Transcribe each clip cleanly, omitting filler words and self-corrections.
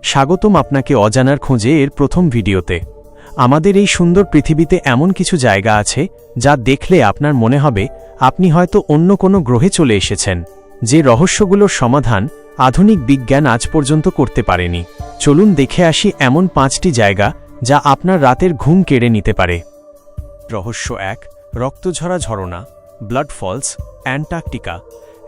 স্বাগতম আপনাকে অজানার খোঁজে এর প্রথম ভিডিওতে। আমাদের এই সুন্দর পৃথিবীতে এমন কিছু জায়গা আছে যা দেখলে আপনার মনে হবে আপনি হয়তো অন্য কোনো গ্রহে চলে এসেছেন, যে রহস্যগুলোর সমাধান আধুনিক বিজ্ঞান আজ পর্যন্ত করতে পারেনি। চলুন দেখে আসি এমন 5টি জায়গা যা আপনার রাতের ঘুম কেড়ে নিতে পারে। রহস্য 1, রক্তঝরা ঝরনা, ব্লাড ফলস, অ্যান্টার্কটিকা।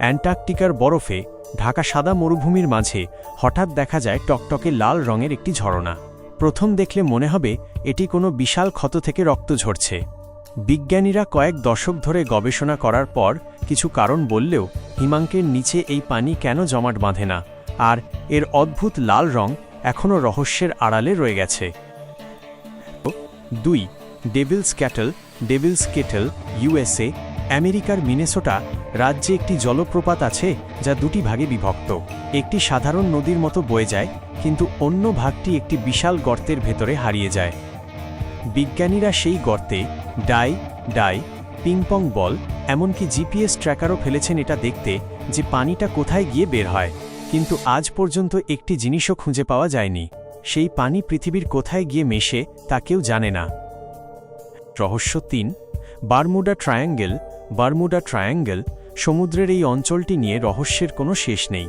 অ্যান্টার্কটিকার বরফে ঢাকা সাদা মরুভূমির মাঝে হঠাৎ দেখা যায় টকটকে লাল রঙের একটি ঝরনা। প্রথম দেখলে মনে হবে এটি কোনো বিশাল ক্ষত থেকে রক্ত ঝরছে। বিজ্ঞানীরা কয়েক দশক ধরে গবেষণা করার পর কিছু কারণ বললেও হিমাঙ্কের নিচে এই পানি কেন জমাট বাঁধে না, আর এর অদ্ভুত লাল রং এখনও রহস্যের আড়ালে রয়ে গেছে। 2, ডেভিলস কেটল, ইউএসএ। আমেরিকার মিনেসোটা রাজ্যে একটি জলপ্রপাত আছে যা 2টি ভাগে বিভক্ত। একটি সাধারণ নদীর মতো বয়ে যায়, কিন্তু অন্য ভাগটি একটি বিশাল গর্তের ভেতরে হারিয়ে যায়। বিজ্ঞানীরা সেই গর্তে ডাই পিংপং বল, এমনকি জিপিএস ট্র্যাকারও ফেলেছেন এটা দেখতে যে পানিটা কোথায় গিয়ে বের হয়, কিন্তু আজ পর্যন্ত একটি জিনিসও খুঁজে পাওয়া যায়নি। সেই পানি পৃথিবীর কোথায় গিয়ে মেশে তা কেউ জানে না। রহস্য 3, বারমুডা ট্রায়াঙ্গেল। সমুদ্রের এই অঞ্চলটি নিয়ে রহস্যের কোনো শেষ নেই।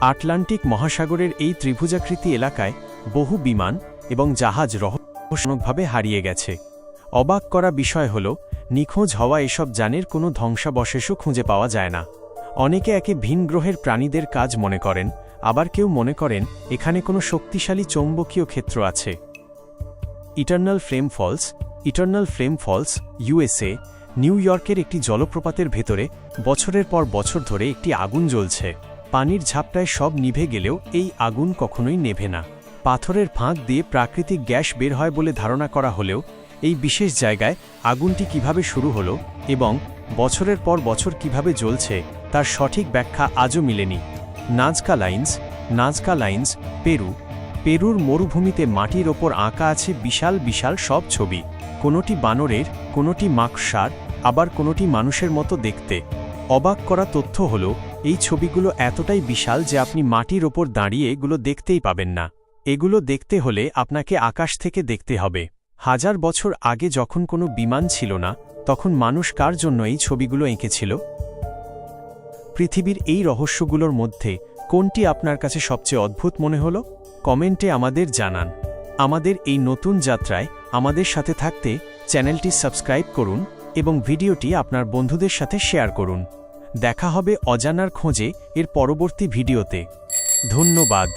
আটলান্টিক মহাসাগরের এই ত্রিভুজাকৃতি এলাকায় বহু বিমান এবং জাহাজ রহস্যজনকভাবে হারিয়ে গেছে। অবাক করা বিষয় হল নিখোঁজ হওয়া এসব যানের কোনো ধ্বংসাবশেষও খুঁজে পাওয়া যায় না। অনেকে একে ভিন গ্রহের প্রাণীদের কাজ মনে করেন, আবার কেউ মনে করেন এখানে কোনো শক্তিশালী চৌম্বকীয় ক্ষেত্র আছে। Eternal flame falls, USA. New ইয়র্কের একটি জলপ্রপাতের ভেতরে বছরের পর বছর ধরে একটি আগুন জ্বলছে। পানির ঝাপটায় সব নিভে গেলেও এই আগুন কখনোই নেভে না। পাথরের ফাঁক দিয়ে প্রাকৃতিক গ্যাস বের হয় বলে ধারণা করা হলেও এই বিশেষ জায়গায় আগুনটি কিভাবে শুরু হলো এবং বছরের পর বছর কিভাবে জ্বলছে তার সঠিক ব্যাখ্যা আজও মিলেনি। নাজকা লাইন্স, পেরুর মরুভূমিতে মাটির ওপর আঁকা আছে বিশাল বিশাল সব ছবি। কোনোটি বানরের, কোনোটি মাকড়সার, আবার কোনোটি মানুষের মতো দেখতে। অবাক করা তথ্য হল এই ছবিগুলো এতটাই বিশাল যে আপনি মাটির ওপর দাঁড়িয়ে এগুলো দেখতেই পাবেন না। এগুলো দেখতে হলে আপনাকে আকাশ থেকে দেখতে হবে। 1000 বছর আগে যখন কোনো বিমান ছিল না, তখন মানুষ কার জন্য এই ছবিগুলো এঁকেছিল? পৃথিবীর এই রহস্যগুলোর মধ্যে কোনটি আপনার কাছে সবচেয়ে অদ্ভুত মনে হলো? কমেন্টে আমাদের জানান। আমাদের এই নতুন যাত্রায় আমাদের সাথে থাকতে চ্যানেলটি সাবস্ক্রাইব করুন এবং ভিডিওটি আপনার বন্ধুদের সাথে শেয়ার করুন। দেখা হবে অজানার খোঁজে এর পরবর্তী ভিডিওতে। ধন্যবাদ।